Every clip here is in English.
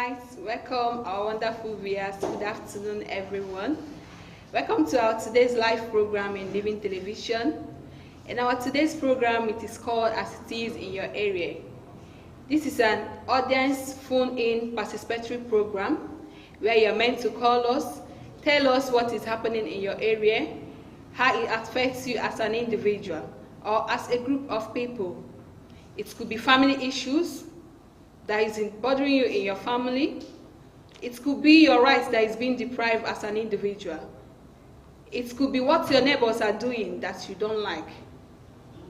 right, welcome our wonderful viewers. Good afternoon, everyone. Welcome to our today's live program in Living Television. In our today's program, it is called As It Is in Your Area. This is an audience phone-in participatory program where you're meant to call us, tell us what is happening in your area, how it affects you as an individual or as a group of people. It could be family issues that is bothering you in your family. It could be your rights that is being deprived as an individual. It could be what your neighbors are doing that you don't like.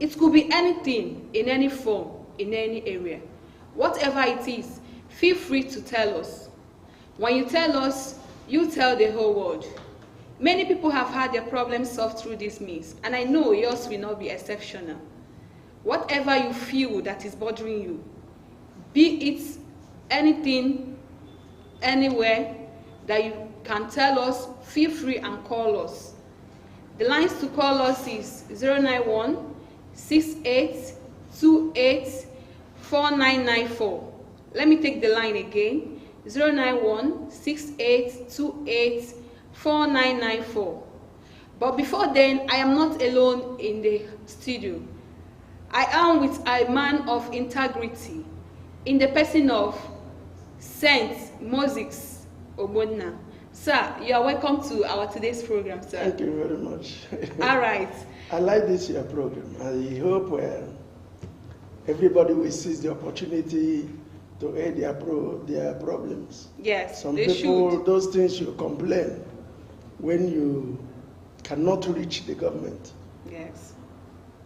It could be anything, in any form, in any area. Whatever it is, feel free to tell us. When you tell us, you tell the whole world. Many people have had their problems solved through this means, and I know yours will not be exceptional. Whatever you feel that is bothering you, be it anything, anywhere that you can tell us, feel free and call us. The lines to call us is 091-6828-4994. Let me take the line again, 091-6828-4994. But before then, I am not alone in the studio. I am with a man of integrity, in the person of Saint Moses Ogbonna. Sir, you are welcome to our today's program, sir. Thank you very much. All right. I like this your program. I hope everybody will seize the opportunity to aid their problems. Yes, Some they people, should. those things you complain when you cannot reach the government. Yes.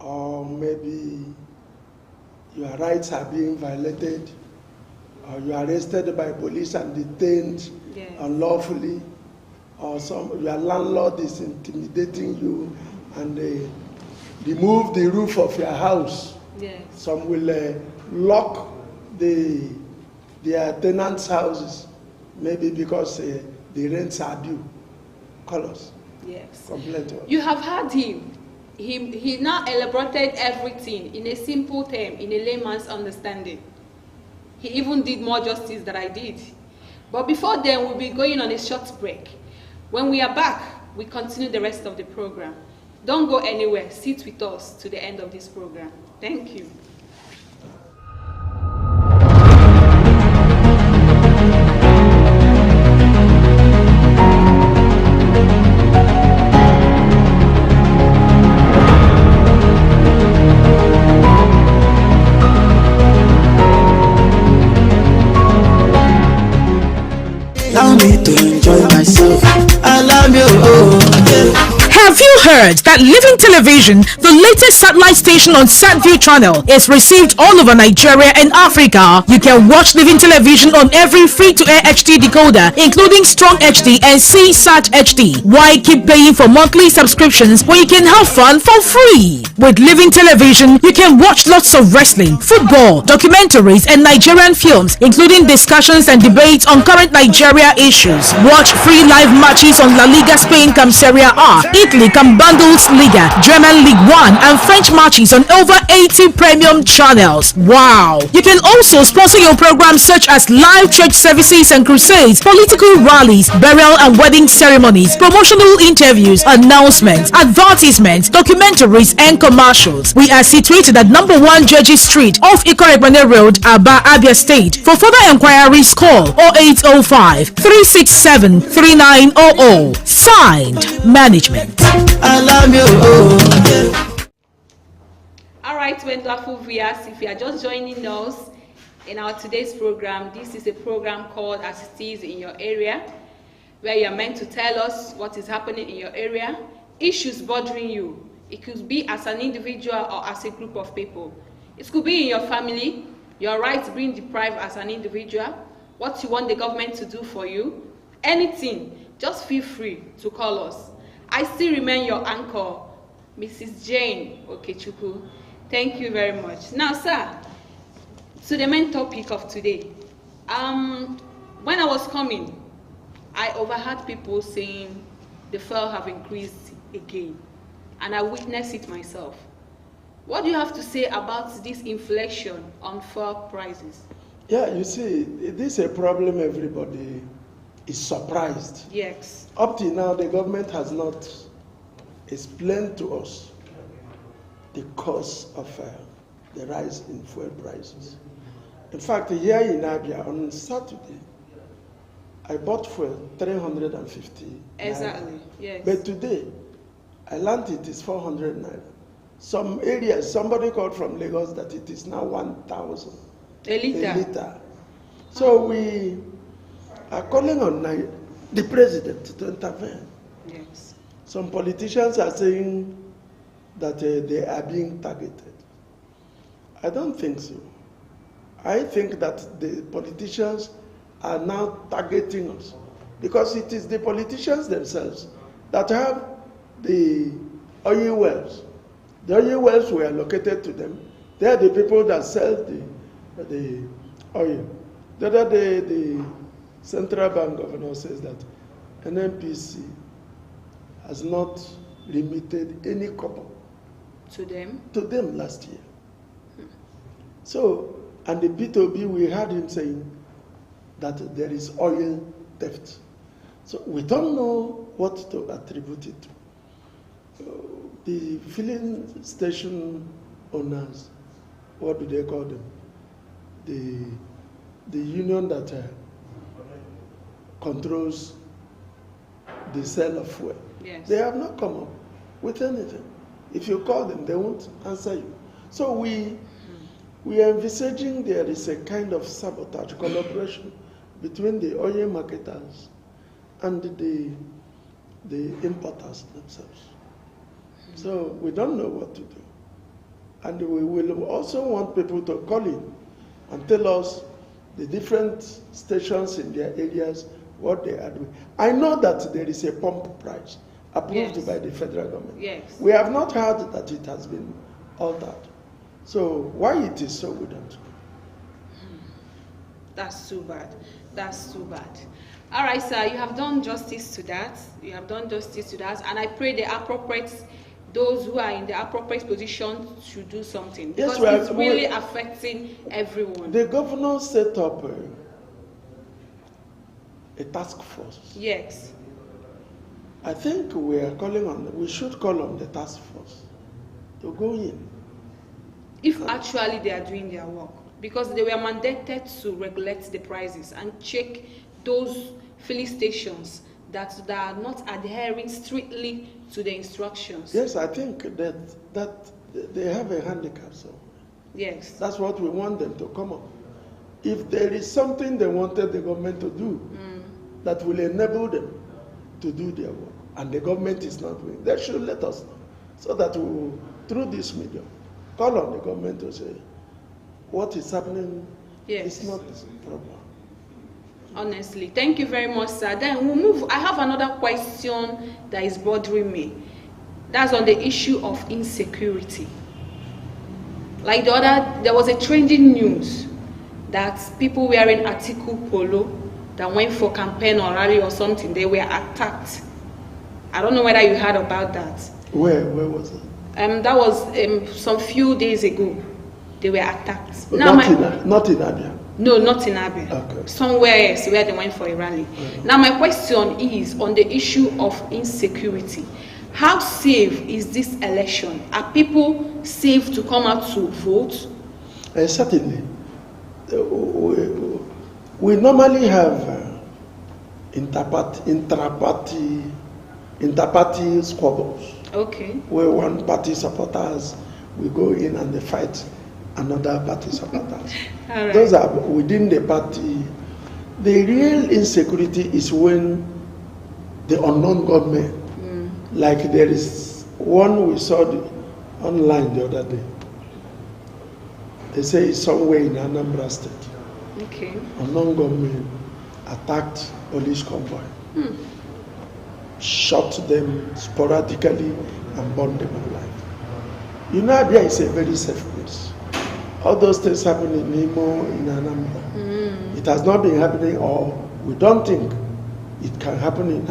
Or maybe your rights are being violated, or you are arrested by police and detained unlawfully, or your landlord is intimidating you and they remove the roof of your house. Yes. Some will lock their tenants' houses, maybe because the rents are due. Call us. Yes. Complain to us. You have heard him. He now elaborated everything in a simple term, in a layman's understanding. He even did more justice than I did. But before then, we'll be going on a short break. When we are back, we continue the rest of the program. Don't go anywhere. Sit with us to the end of this program. Thank you. Allow me to enjoy myself. Allow me, Have you heard that Living Television, the latest satellite station on SatView channel, is received all over Nigeria and Africa? You can watch Living Television on every free-to-air HD decoder, including Strong HD and CSAT HD. Why keep paying for monthly subscriptions when you can have fun for free? With Living Television, you can watch lots of wrestling, football, documentaries, and Nigerian films, including discussions and debates on current Nigeria issues. Watch free live matches on La Liga Spain come Serie A, Italy come Bundesliga, German League 1, and French matches on over 80 premium channels. Wow! You can also sponsor your programs such as live church services and crusades, political rallies, burial and wedding ceremonies, promotional interviews, announcements, advertisements, documentaries, and commercials. We are situated at number 1 Jeji Street off Ikorebane Road, Aba, Abia State. For further enquiries, call 0805 367 3900. Signed, Management. allow me, All right, wonderful viewers, if you are just joining us in our today's program, this is a program called As It Is in Your Area, where you are meant to tell us what is happening in your area, issues bothering you. It could be as an individual or as a group of people. It could be in your family, your rights being deprived as an individual, what you want the government to do for you, anything. Just feel free to call us. I still remain your anchor, Mrs. Jane Okechukwu. Thank you very much. Now, sir, to the main topic of today. When I was coming, I overheard people saying the fuel have increased again, and I witnessed it myself. What do you have to say about this inflation on fuel prices? Yeah, you see, this is a problem everybody is surprised. Yes. Up till now, the government has not explained to us the cause of the rise in fuel prices. In fact, here in Abia, on Saturday, I bought fuel 350. Exactly, naira. yes. But today, I learned it is 400 naira. Some areas, somebody called from Lagos that it is now 1,000 a liter. a liter. So we are calling on the president to intervene. Yes. Some politicians are saying that they are being targeted. I don't think so. I think that the politicians are now targeting us because it is the politicians themselves that have the oil wells. The oil wells were allocated to them. They are the people that sell the oil. The other day, the central bank governor says that NNPC has not remitted any kobo To them last year. So, and the P2B, we heard him saying that there is oil theft. So we don't know what to attribute it to. The filling station owners, what do they call them? The union that controls the sale of fuel. Yes. They have not come up with anything. If you call them, they won't answer you. So we are envisaging there is a kind of sabotage collaboration between the oil marketers and the importers themselves. So we don't know what to do. And we will also want people to call in and tell us the different stations in their areas, what they are doing. I know that there is a pump price approved Yes. by the federal government. Yes. We have not heard that it has been altered. So why it is so, we don't know. That's too bad. That's too bad. All right, sir, you have done justice to that. You have done justice to that. And I pray those who are in the appropriate position should do something. Because Yes, it's really affecting everyone. The governor set up a task force. Yes. I think we should call on the task force to go in. If actually they are doing their work. Because they were mandated to regulate the prices and check those filling stations that are not adhering strictly to the instructions. Yes, I think that they have a handicap. So Yes. that's what we want them to come up. If there is something they wanted the government to do that will enable them to do their work, and the government is not doing, they should let us know, so that we will, through this medium, call on the government to say, what is happening Yes. is not proper. Honestly, thank you very much, sir. Then we'll move. I have another question that is bothering me. That's on the issue of insecurity. Like there was a trending news that people wearing Atiku polo that went for campaign or rally or something, they were attacked. I don't know whether you heard about that. Where was it? That was some few days ago. They were attacked. Not in Abia. No, not in Abia. Okay. Somewhere else where they went for a rally. Now my question is on the issue of insecurity. How safe is this election? Are people safe to come out to vote? Certainly. We normally have inter-party squabbles. Okay. Where one party supporters will go in and they fight another party supporters. All right. Those are within the party. The real insecurity is when the unknown government, like there is one we saw online the other day. They say it's somewhere in Anambra State. Okay. Unknown government attacked police convoy, shot them sporadically and burned them alive. You know, Abia is a very safe place. All those things happen in Imo, in Anambra. It has not been happening, or we don't think it can happen in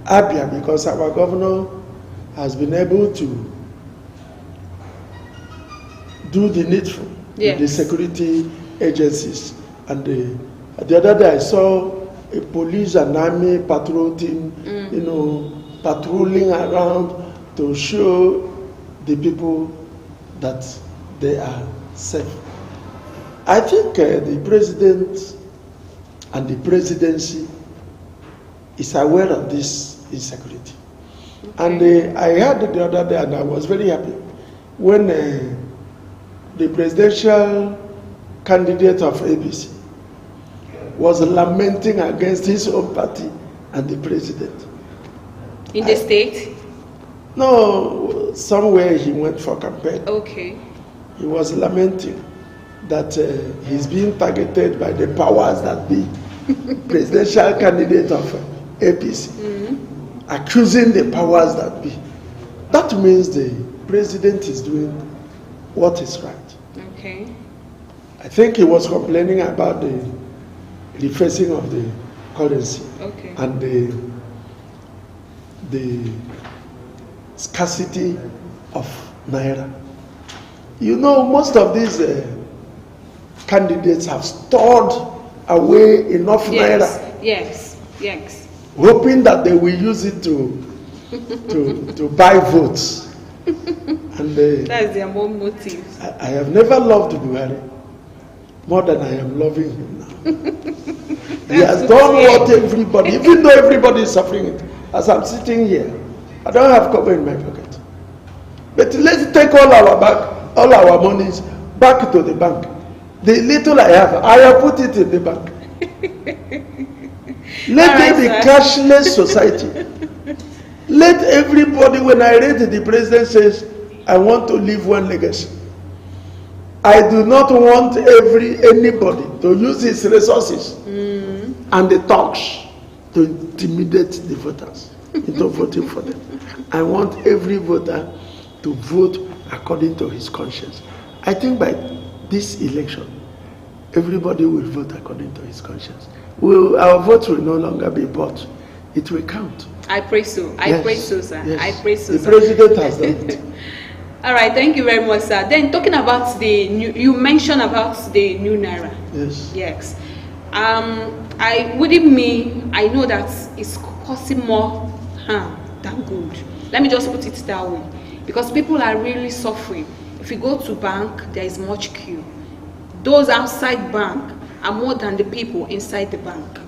Abia because our governor has been able to do the needful with the security agencies And the other day I saw a police and army patrol team, patrolling around to show the people that they are safe. I think the president and the presidency is aware of this insecurity. Okay. And I heard the other day, and I was very happy, when the presidential candidate of ABC was lamenting against his own party and the president. In the state? No, somewhere he went for campaign. Okay. He was lamenting that he's being targeted by the powers that be, presidential candidate of APC, accusing the powers that be. That means the president is doing what is right. Okay. I think he was complaining about the refacing of the currency, okay, and the scarcity of naira. You know, most of these candidates have stored away enough naira. Yes, yes. Hoping that they will use it to buy votes. And that is their main motive. I have never loved Buhari more than I am loving him now. He has done what everybody, even though everybody is suffering it. As I'm sitting here, I don't have cover in my pocket. But let's take all our monies back to the bank. The little I have put it in the bank. Let there be cashless society. Let everybody, when I read the president says, I want to leave one legacy. I do not want anybody to use his resources and the talks to intimidate the voters into voting for them. I want every voter to vote according to his conscience. I think by this election, everybody will vote according to his conscience. Our votes will no longer be bought. It will count. I pray so. I pray so, sir. Yes. I pray so, the sir. President has done it. All right, thank you very much, sir. Then talking about the new, you mentioned about the new naira. Yes. Yes. I know that it's causing more harm than good. Let me just put it that way, because people are really suffering. If you go to bank, there is much queue. Those outside bank are more than the people inside the bank.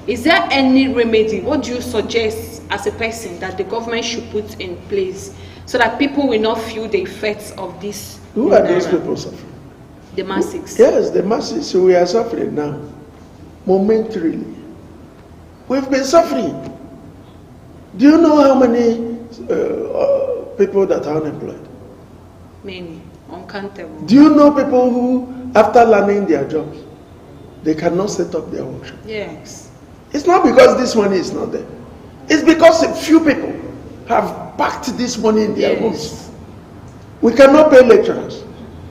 Is there any remedy? What do you suggest as a person that the government should put in place so that people will not feel the effects of this? Who are those people suffering? The masses. Yes, the masses. We are suffering now, momentarily. We've been suffering. Do you know how many people that are unemployed? Many, uncountable. Do you know people who, after learning their jobs, they cannot set up their workshop? Yes. It's not because this money is not there. It's because a few people have packed this money in their homes. We cannot pay lecturers.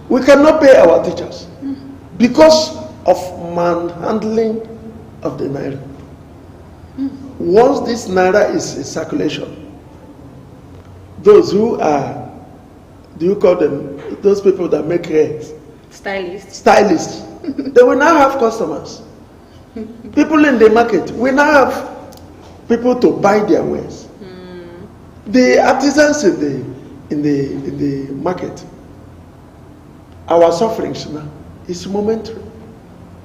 We cannot pay our teachers because of manhandling of the naira. Once this naira is in circulation, those who are, do you call them, those people that make hair? Stylists. They will now have customers. People in the market will now have people to buy their wares. The artisans in the market, our sufferings now is momentary.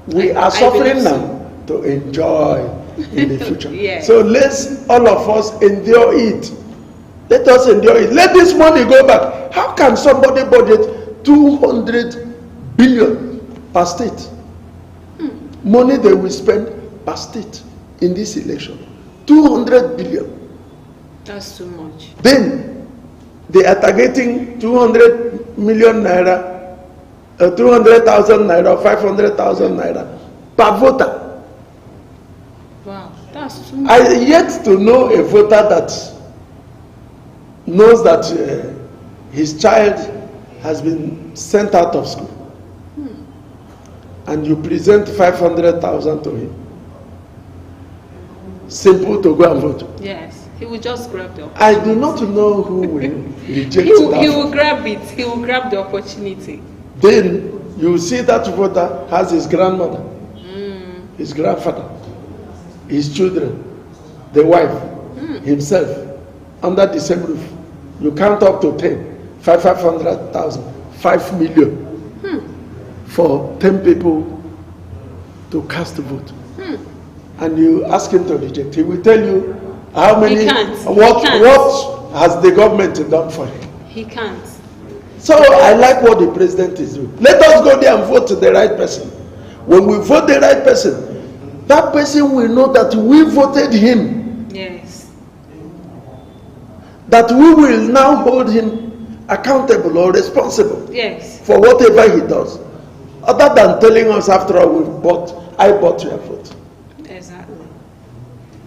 We are suffering now to enjoy in the future. Yes. So let's all of us endure it. Let us endure it. Let this money go back. How can somebody budget 200 billion per state? Money they will spend per state in this election. 200 billion. That's too much. Then they are targeting 200 million naira, 200,000 naira, 500,000 naira per voter. Wow, that's too much. I yet to know a voter that knows that his child has been sent out of school. And you present 500,000 to him. Simple to go and vote. Yes, he will just grab the opportunity. I do not know who will reject that. He will grab it. He will grab the opportunity. Then you see that voter has his grandmother his grandfather, his children, the wife, himself, under the same roof. You count up to 10, 500,000, 5 million for 10 people to cast a vote. And you ask him to reject. He will tell you how many, what has the government done for him. He can't. So I like what the president is doing. Let us go there and vote the right person. When we vote the right person, that person will know that we voted him. Yes. That we will now hold him accountable or responsible. Yes. For whatever he does. Other than telling us after all I bought your vote. Exactly.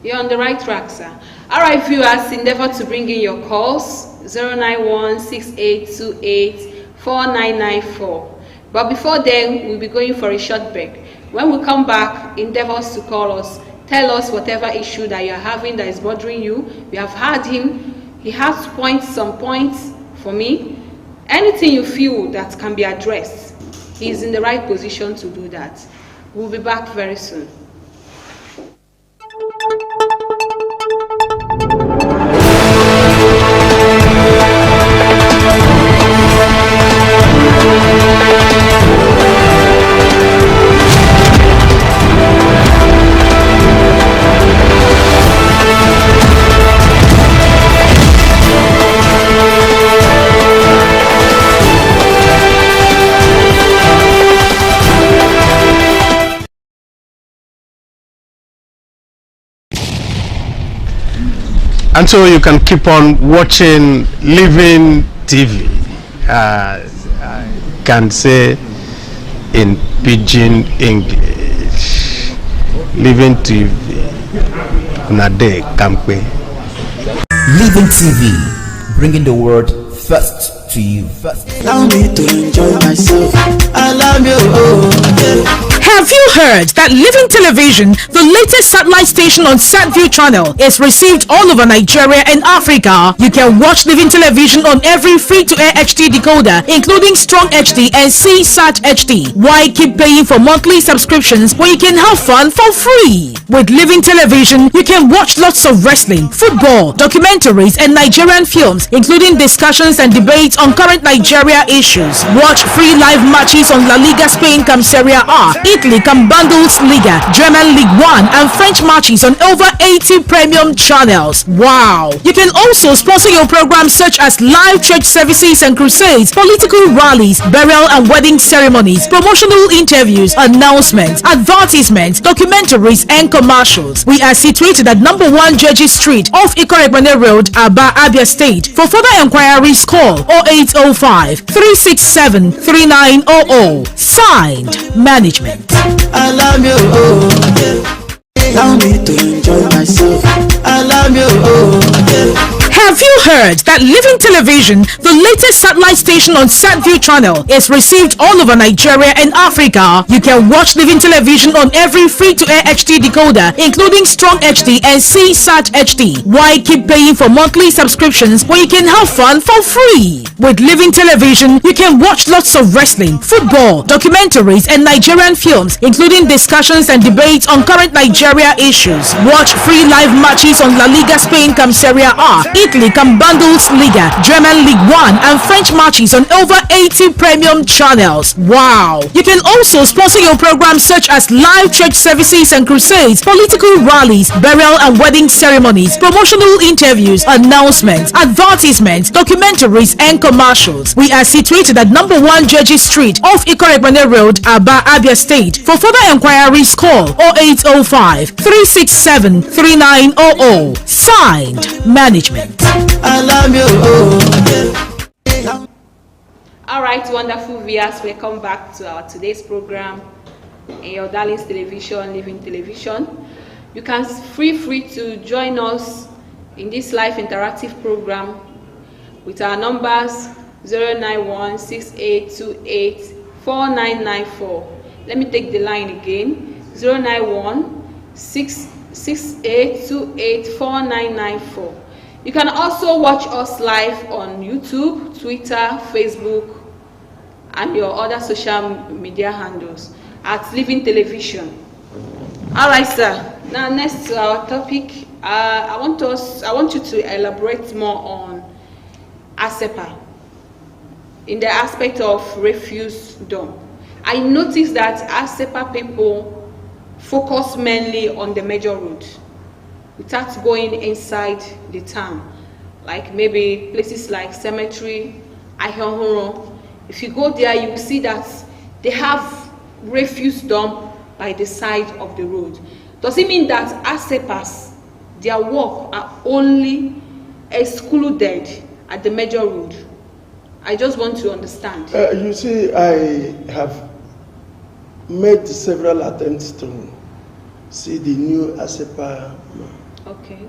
You're on the right track, sir. All right, viewers, endeavor to bring in your calls. 091-6828-4994. But before then, we'll be going for a short break. When we come back, endeavor to call us. Tell us whatever issue that you're having that is bothering you. We have heard him. He has some points for me. Anything you feel that can be addressed, he's in the right position to do that. We'll be back very soon. And so you can keep on watching Living TV. I can say in pidgin English. Living TV. Nade Kampe. Living TV, bringing the word first to you. Allow me to enjoy myself. Allow me, Have you heard that Living Television, the latest satellite station on SatView channel, is received all over Nigeria and Africa? You can watch Living Television on every free-to-air HD decoder, including Strong HD and CSAT HD. Why keep paying for monthly subscriptions when you can have fun for free? With Living Television, you can watch lots of wrestling, football, documentaries, and Nigerian films, including discussions and debates on current Nigeria issues. Watch free live matches on La Liga Spain cum Serie A, Italy cum Bundesliga, German League 1, and French matches on over 80 premium channels. Wow! You can also sponsor your programs such as live church services and crusades, political rallies, burial and wedding ceremonies, promotional interviews, announcements, advertisements, documentaries, and commercials. We are situated at number 1 Jeji Street off Ikorebane Road, Aba, Abia State. For further enquiries, call 0805 367 3900. Signed, Management. allow me to enjoy myself. Allow me, Have you heard that Living Television, the latest satellite station on SatView channel, is received all over Nigeria and Africa? You can watch Living Television on every free-to-air HD decoder, including Strong HD and CSAT HD. Why keep paying for monthly subscriptions when you can have fun for free? With Living Television, you can watch lots of wrestling, football, documentaries, and Nigerian films, including discussions and debates on current Nigeria issues. Watch free live matches on La Liga Spain cum Serie A, Italy cum Bundesliga, German League 1, and French matches on over 80 premium channels. Wow! You can also sponsor your programs such as live church services and crusades, political rallies, burial and wedding ceremonies, promotional interviews, announcements, advertisements, documentaries, and commercials. We are situated at number 1 Jeji Street off Ikorebane Road, Aba, Abia State. For further enquiries, call 0805 367 3900. Signed, Management. All right, wonderful viewers, welcome back to our today's program in your darling's television, Living Television. You can feel free to join us in this live interactive program with our numbers 091-6828-4994. Let me take the line again, 091-6828-4994. You can also watch us live on YouTube, Twitter, Facebook, and your other social media handles at Living Television. All right, sir. Now, next to our topic, I want you to elaborate more on ASEPA in the aspect of refuse dump. I noticed that ASEPA people focus mainly on the major road without going inside the town, like maybe places like Cemetery, Ahihoro. If you go there, you will see that they have refuse dump by the side of the road. Does it mean that ASEPAs, their work are only excluded at the major road? I just want to understand. You see, I have made several attempts to see the new ASEPA. Okay.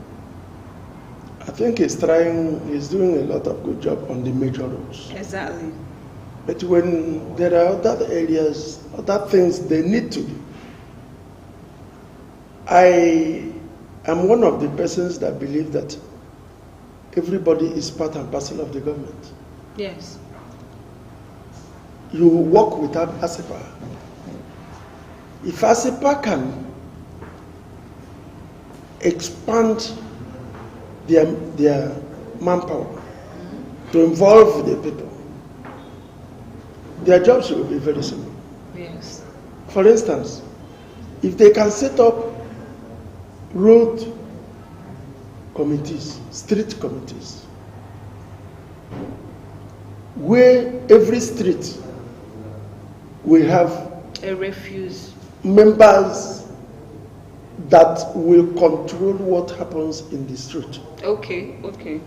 I think he's doing a lot of good job on the major roads. Exactly. But when there are other areas, other things they need to do, I am one of the persons that believe that everybody is part and parcel of the government. Yes. You work without ASEPA. If ASEPA can expand their manpower to involve the people, their jobs will be very simple. Yes. For instance, if they can set up road committees, street committees, where every street will have A refuse. members that will control what happens in the street. Okay, okay.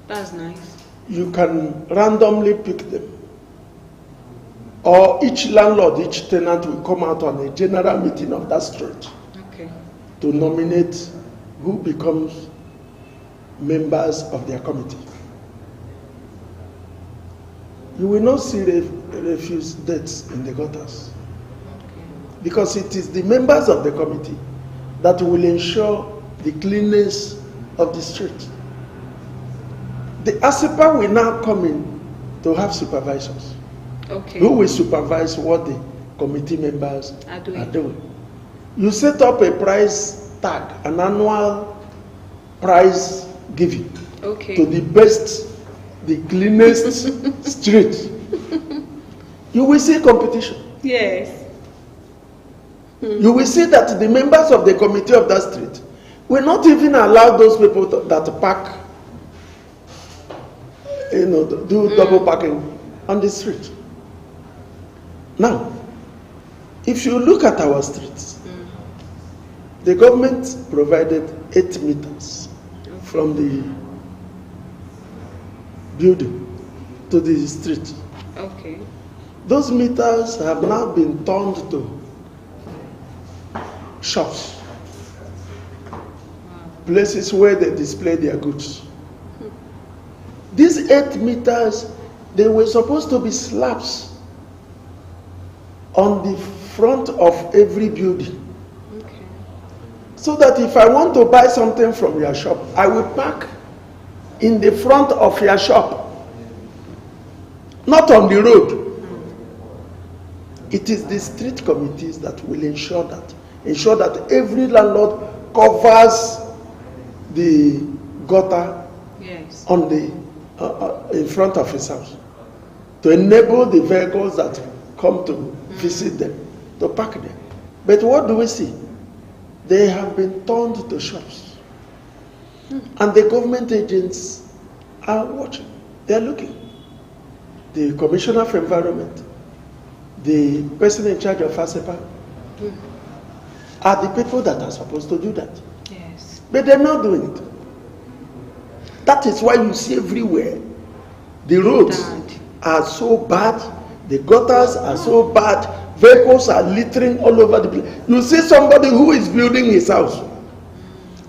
That's nice. You can randomly pick them. Or each landlord, each tenant will come out on a general meeting of that street Okay. to nominate who becomes members of their committee. You will not see refuse deaths in the gutters, because it is the members of the committee that will ensure the cleanness of the street. The ASEPA will now come in to have supervisors Okay. who will supervise what the committee members Are are doing. doing. You set up a price tag, an annual prize giving Okay. to the best, the cleanest street. You will see competition. Yes. You will see that the members of the committee of that street will not even allow those people that park, do double parking on the street. Now, if you look at our streets, the government provided 8 meters from the building to the street. Okay. Those meters have now been turned to shops, places where they display their goods. These 8 meters, they were supposed to be slabs on the front of every building. Okay. So that if I want to buy something from your shop, I will park in the front of your shop, not on the road. It is the street committees that will ensure that every landlord covers the gutter Yes. on the in front of his house, to enable the vehicles that come to visit them to park there. But what do we see? They have been turned to shops, and the government agents are watching. They are looking. The Commissioner for Environment, the person in charge of ASEPA, are the people that are supposed to do that. Yes. But they're not doing it. That is why you see everywhere the roads are so bad, the gutters are so bad, vehicles are littering all over the place. You see somebody who is building his house,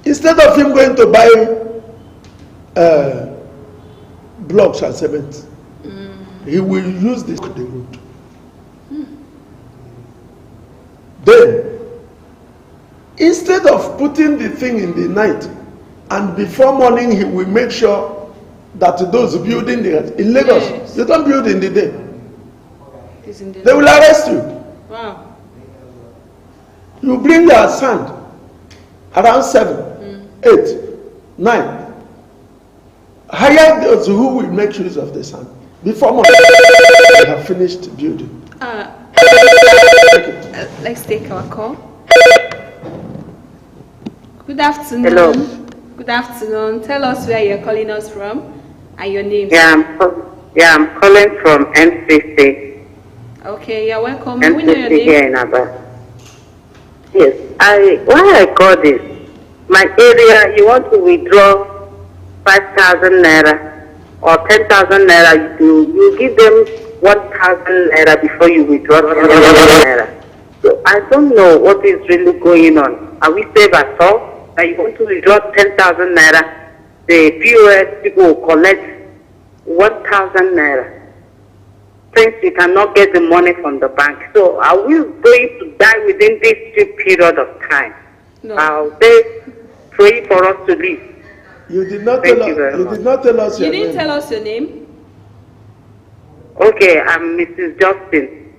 instead of him going to buy blocks and cement, he will use the road. Then, instead of putting the thing in the night, and before morning he will make sure that those building in Lagos, Yes. you don't build in the day. It's in the They will arrest you. Wow. You bring your sand around 7, 8, 9. Hire those who will make use of the sand. Before morning, they have finished building. Let's take our call. Good afternoon. Hello. Good afternoon. Tell us where you're calling us from and your name. I'm calling from MCC. Okay, you're welcome. We know your MCC name. here in Aba. Yes, why I call this? My area, you want to withdraw 5,000 naira or 10,000 naira, you give them 1,000 naira before you withdraw 10,000 naira. So I don't know what is really going on. Are we safe at all? That you want to withdraw 10,000 naira, the POS people will collect 1,000 naira. Since you cannot get the money from the bank. So are we going to die within this period of time? No. Are they praying for us to leave? You did not Thank tell you very us. You much. did not tell us You your didn't name. tell us your name? Okay, I'm Mrs. Justin,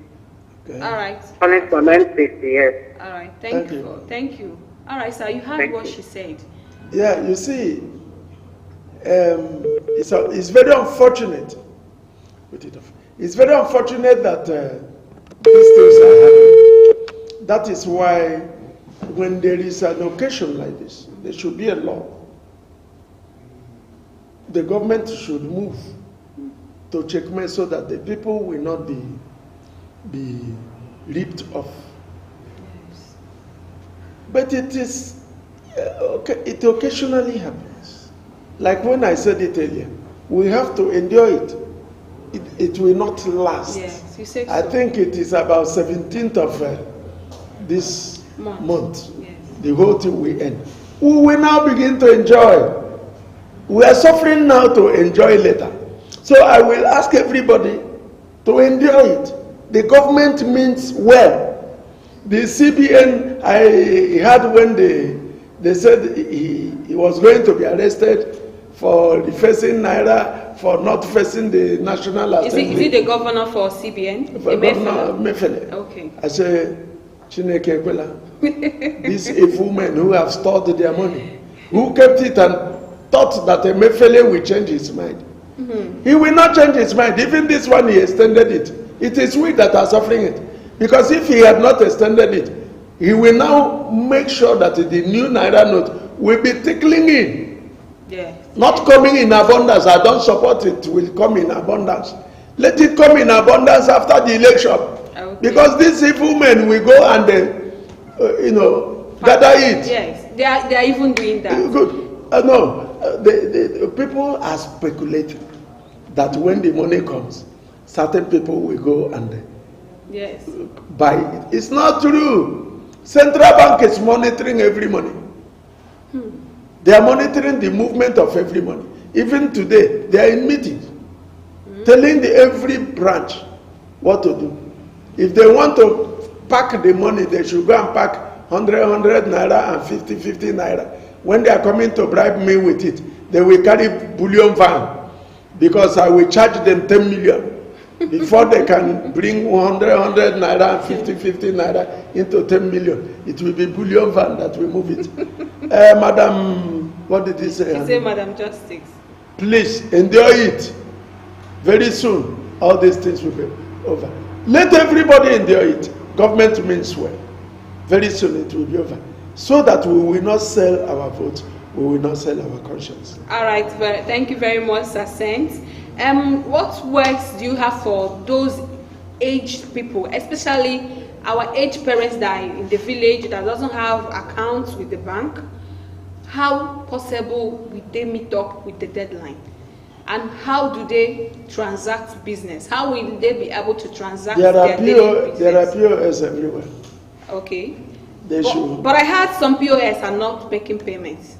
Okay. All right. calling from MCC, yes. All right. Thank you. Thank you. All right, sir. You heard Thank what you. she said. Yeah, you see, it's very unfortunate. Put it off. It's very unfortunate that these things are happening. That is why, when there is an occasion like this, there should be a law. The government should move to checkmate so that the people will not be ripped off. But it is okay. It occasionally happens. Like when I said it earlier, we have to endure it. It will not last. Yes, you said I so. think it is about 17th of this month. Yes. The whole thing will end. We will now begin to enjoy. We are suffering now to enjoy later. So I will ask everybody to endure it. The government means well. The CBN, I heard when they said he was going to be arrested for defacing Naira, for not facing the National Assembly. Is it the governor for CBN? For Governor Mefele. Okay. I say, Chineke Ekwela, these evil men who have stored their money, who kept it and thought that Mefele will change his mind. He will not change his mind. Even this one, he extended it. It is we that are suffering it. Because if he had not extended it, he will now make sure that the new Naira note will be tickling in. Yeah. Not coming in abundance. I don't support it. Will come in abundance. Let it come in abundance after the election. Okay. Because these evil men will go and gather it. Yes, they are even doing that. Good. The people are speculating that when the money comes, certain people will go and Yes. buy it. It's not true. Central Bank is monitoring every money. They are monitoring the movement of every money. Even today, they are in meetings, telling every branch what to do. If they want to pack the money, they should go and pack 100 naira and 50 naira. When they are coming to bribe me with it, they will carry bullion van, because I will charge them 10 million before they can bring 100 naira and 50 naira into 10 million. It will be bullion van that will move it. Madam, what did he say? He said, Madam Justice. Please endure it. Very soon, all these things will be over. Let everybody endure it. Government means well. Very soon it will be over. So that we will not sell our votes, we will not sell our conscience. All right, thank you very much, Sir Saint. What words do you have for those aged people, especially our aged parents that are in the village that doesn't have accounts with the bank? How possible will they meet up with the deadline? And how do they transact business? How will they be able to transact There their daily business? are POS everywhere. Okay. They should. But I heard some POS are not making payments.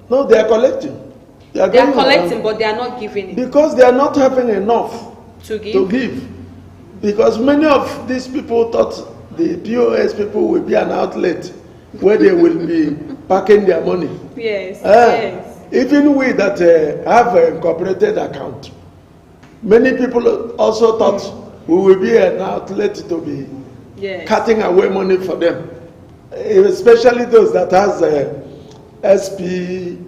No, they are collecting. They are going collecting, around but they are not giving it because they are not having enough to give. to give. Because many of these people thought the POS people will be an outlet where they will be packing their money. Yes, yes. Even we that have an incorporated account, many people also thought we will be an outlet to be Yes. cutting away money for them. especially those that has SPV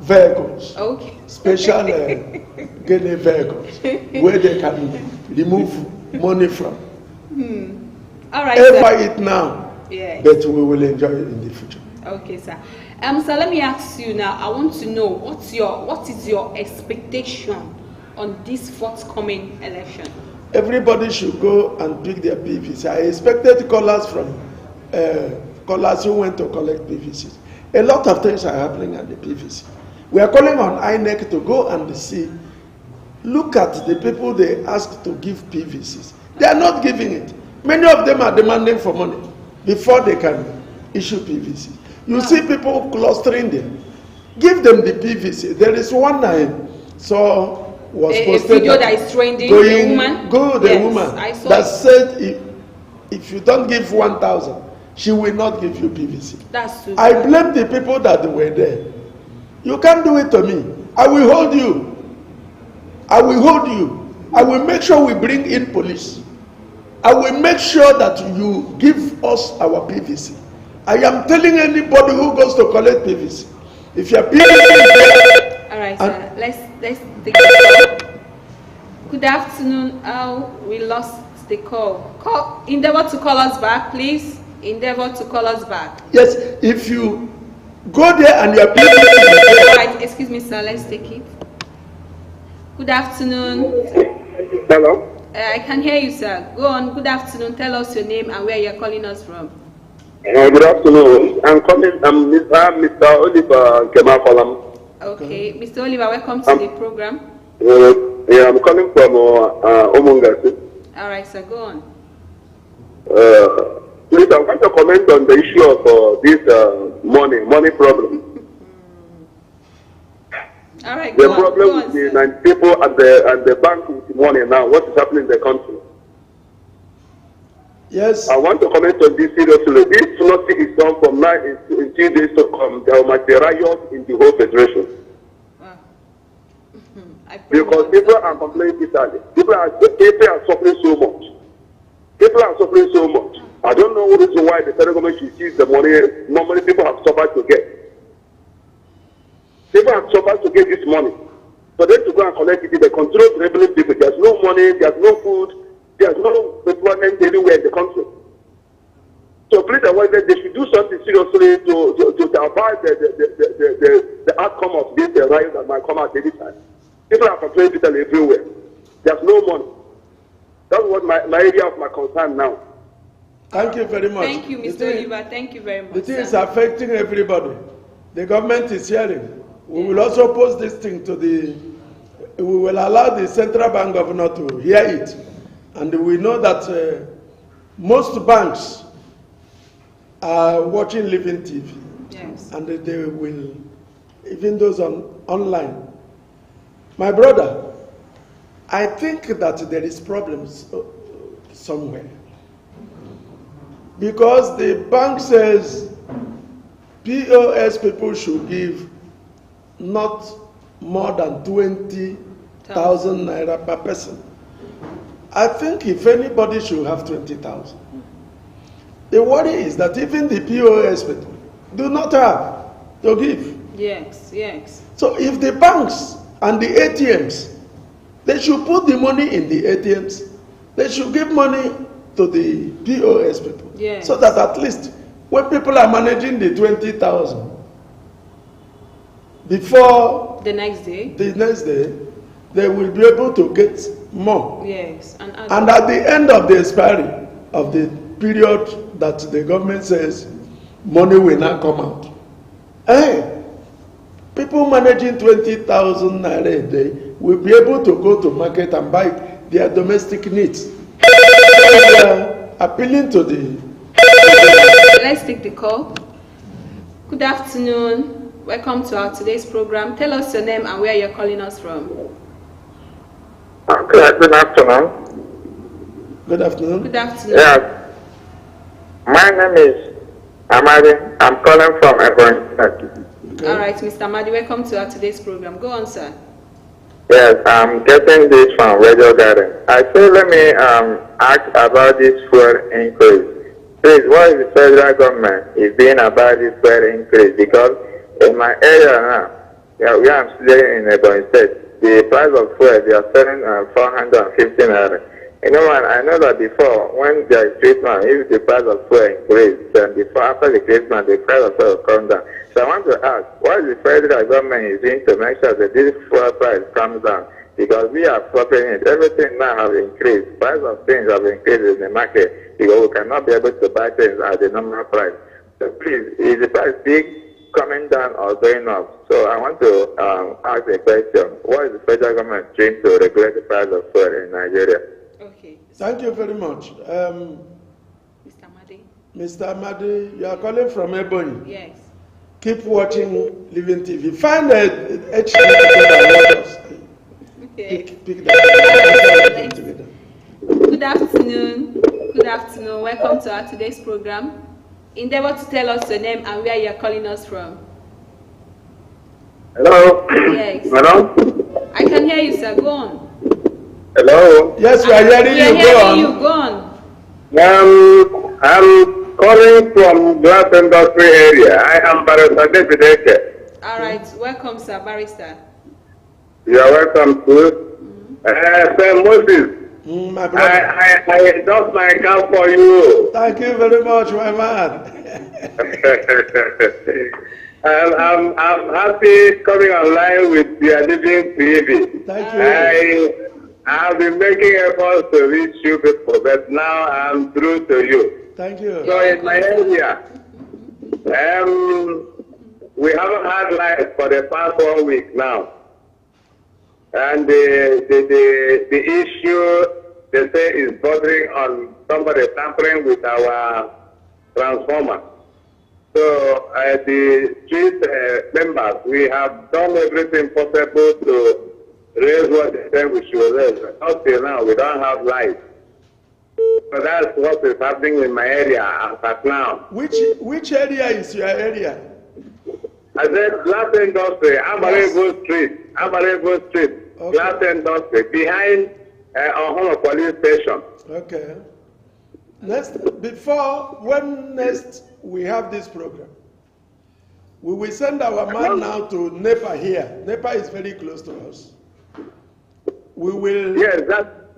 vehicles, okay. special Guinea vehicles, where they can remove money from. All right, Buy it now, yes. but we will enjoy it in the future. Okay, sir. So let me ask you now. I want to know what is your expectation on this forthcoming election? Everybody should go and pick their PVC. I expected callers from callers who went to collect PVCs. A lot of things are happening at the PVC. We are calling on INEC to go and see. Look at the people they asked to give PVCs. They are not giving it. Many of them are demanding for money before they can issue PVC. You see people clustering there. Give them the PVC. There is one I saw was posted a video that is trending. The woman. The woman that said if you don't give 1,000, she will not give you PVC. That's true. I blame the people that were there. You can't do it to me. I will hold you. I will hold you. I will make sure we bring in police. I will make sure that you give us our PVC. I am telling anybody who goes to collect PVC, if your PVC... All right, sir. Let's take the call. Good afternoon. We lost the call. Endeavor to call us back, please. Endeavor to call us back. Yes, if you go there and your PVC... All right, excuse me, sir. Let's take it. Good afternoon. Hello? I can hear you, sir. Go on. Good afternoon. Tell us your name and where you're calling us from. Good afternoon. I'm Mr. Oliver Kemakolam. Okay. Mr. Oliver, welcome to the program. Yeah, I'm calling from Omongasi. All right, sir. Go on. Please, I want to comment on the issue of this money problem. All right, the go problem on, with the people at the bank with money now, what is happening in the country? Yes. I want to comment on this seriously. This nothing is done from now in 2 days to come. There might be riot in the whole federation. Wow. Because people are complaining bitterly. People are suffering so much. People are suffering so much. I don't know what is why the federal government should seize the money normally people have suffered to get. People have suffered to get this money. For them to go and collect it, they control the revenue people. There's no money, there's no food, there's no employment anywhere in the country. So please avoid that. They should do something seriously to avoid the outcome of this riot that might come out any time. People are complaining bitterly everywhere. There's no money. That's what my area of my concern now. Thank you very much. Thank you, Mr. Oliver. Thank you very much. The thing is affecting everybody. The government is hearing. We will also post this thing to we will allow the central bank governor to hear it. And we know that most banks are watching Living TV. Yes. And they will, even those online. My brother, I think that there is problems somewhere. Because the bank says POS people should give not more than 20,000 naira per person. I think if anybody should have 20,000. The worry is that even the POS people do not have to give. Yes, yes. So if the banks and the ATMs, they should put the money in the ATMs. They should give money to the POS people. Yes. So that at least when people are managing the 20,000, before the next day, they will be able to get more. Yes. And at the end of the expiry of the period that the government says money will not come out. Hey, people managing 20,000 naira a day will be able to go to market and buy their domestic needs. Appealing to the... Let's take the call. Good afternoon. Welcome to our today's program. Tell us your name and where you're calling us from. Good afternoon. Good afternoon. Good afternoon. Yeah. My name is Amadi. I'm calling from Ebonyi. Okay. All right, Mr. Amadi, welcome to our today's program. Go on, sir. Yes, I'm getting this from Radio Garden. I say let me ask about this fuel increase. Please, what is the federal government is doing about this fuel increase? Because in my area now, where I'm staying in Ebonyi State, the price of fuel, they are selling 450 naira. You know what, I know that before, when there is Christmas, if the price of fuel increase, then after the Christmas, the price of fuel will come down. So I want to ask, what is the federal government is doing to make sure that this fuel price comes down? Because we are suffering it. Everything now has increased. Price of things have increased in the market because we cannot be able to buy things at the normal price. So please, is the price big, coming down or going up? So I want to ask a question. What is the federal government doing to regulate the price of fuel in Nigeria? Okay. Thank you very much. Mr. Amadi. Mr. Amadi, you are calling from Ebonyi. Yes. Keep watching Living TV. Find the HD that watch us. Okay. Pick that. Good afternoon. Good afternoon. Welcome to our today's program. Endeavor to tell us your name and where you are calling us from. Hello? Yes. Hello? I can hear you, sir. Go on. Hello? Yes, we are hearing you. Go on. I'm calling from glass industry area. I am Barrister David Eke. All right. Welcome, sir. Barrister. You are welcome to. Sir Moses. My brother. I endorse my account for you. Thank you very much, my man. I'm happy coming online with your Living TV. Thank you. I have been making efforts to reach you people, but now I'm through to you. Thank you. So in my area, we haven't had light for the past 1 week now. And the issue, they say, is bordering on somebody tampering with our transformer. So the street members, we have done everything possible to raise what they say we should raise. Up till now, we don't have light. So that's what is happening in my area as at now. Which area is your area? I said glass industry, Abarevo Street. Abarevo Street, okay. Glass industry, behind Ohono police station. Okay. When next we have this program, we will send our man now to NEPA here. NEPA is very close to us. We will. Yes,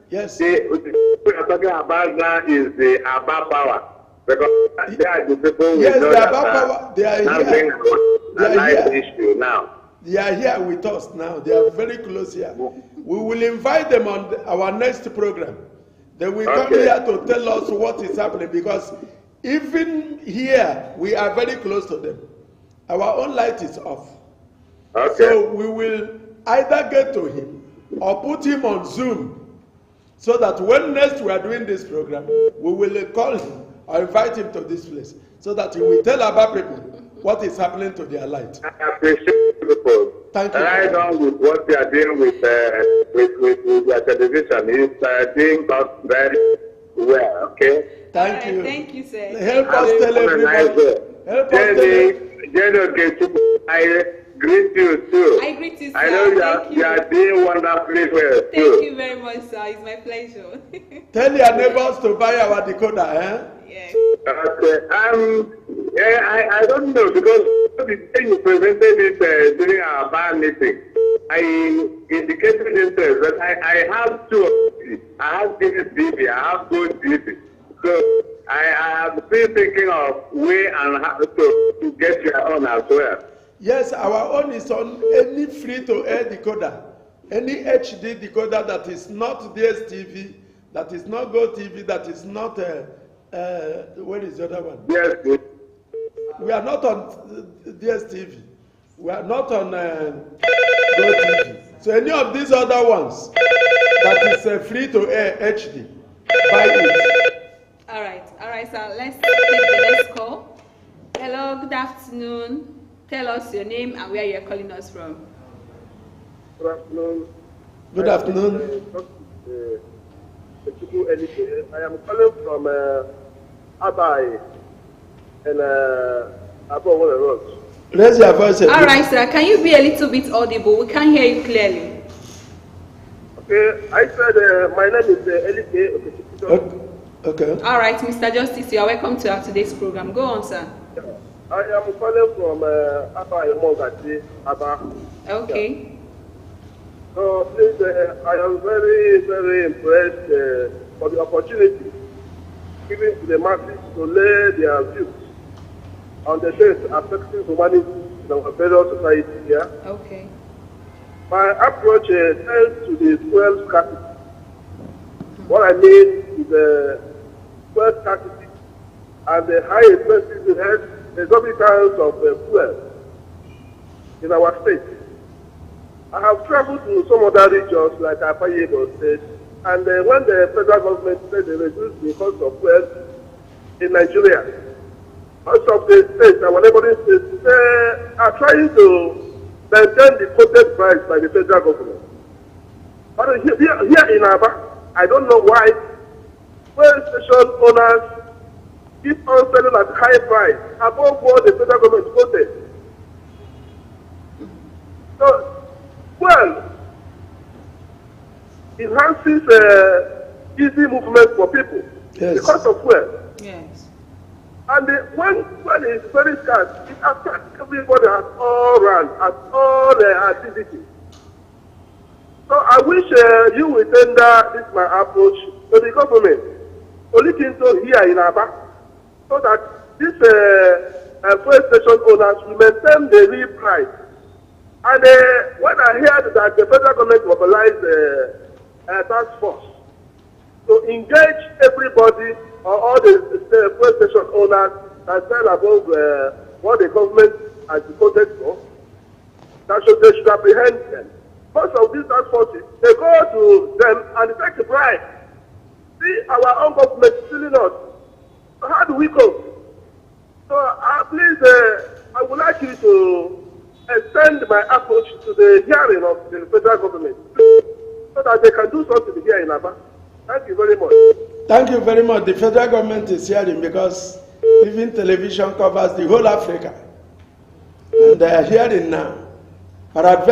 yes. What we are talking about now is the Aba Power. Because they are the people yes, know the Aba Power, they are here. They are here. Issue now. They are here with us now. They are very close here. We will invite them on our next program. They will come here to tell us what is happening, because even here we are very close to them. Our own light is off. Okay. So we will either get to him or put him on Zoom, so that when next we are doing this program, we will call him or invite him to this place, so that he will tell about people what is happening to their light. I appreciate people. Thank you. Right on with what they are doing with their television. It's doing us very well. Okay. Thank you. Thank you, sir. Help us tell everybody. Help us tell. I greet you too. I greet you, sir. I know you are doing wonderfully well too. Thank you very much, sir. It's my pleasure. Tell your neighbors to buy our decoder, eh? Yes. Okay. I don't know, because the day you presented it during our bar meeting, I indicated interest that I have two. I have TV, I have good TV. So I am still thinking of way and how to get your own as well. Yes, our own is on any free-to-air decoder, any HD decoder that is not DSTV, that is not GoTV, that is not, what is the other one? Yes. We are not on DSTV. We are not on GoTV. So any of these other ones that is free-to-air HD, buy it. All right, sir. Let's take the next call. Hello, good afternoon. Tell us your name and where you're calling us from. Good afternoon. Good afternoon. I am calling from Abai and Above Road. Raise your voice. All right, sir. Can you be a little bit audible? We can't hear you clearly. Okay, I said my name is Elike. Okay. All right, Mr. Justice, you are welcome to our today's program. Go on, sir. I am calling from Aba Emogati, Aba. Okay. So please, I am very, very impressed for the opportunity given to the masses to lay their views on the things affecting humanity in our various society here. Okay. My approach tends to the fuel scarcity. What I mean is the fuel scarcity and the high expenses exorbitance of fuel in our state. I have traveled to some other regions like Apayebo State, and when the federal government said they reduced the cost of fuel in Nigeria, most of the states, our neighboring states, they are trying to maintain the quoted price by the federal government. But here in Aba, I don't know why fuel station owners keep on selling at high price above what the federal government quoted. So, well, enhances easy movement for people. Yes. Because of fuel. Yes. And when it's very scarce, it affects everybody at all ranks, at all activities. So I wish you will tender this my approach to the government to look into here in Aba, so that this fuel station owners will maintain the real price. And when I heard that the federal government mobilized a task force to engage everybody or all the fuel station owners that sell above what the government has quoted for, that they should apprehend them. Most of these task forces, they go to them and take the price. See, our own government is stealing us. So how do we cope? So please, I would like you to extend my approach to the hearing of the federal government so that they can do something here in Aba. Thank you very much. Thank you very much. The federal government is hearing because Living Television covers the whole Africa. And they are hearing now. Our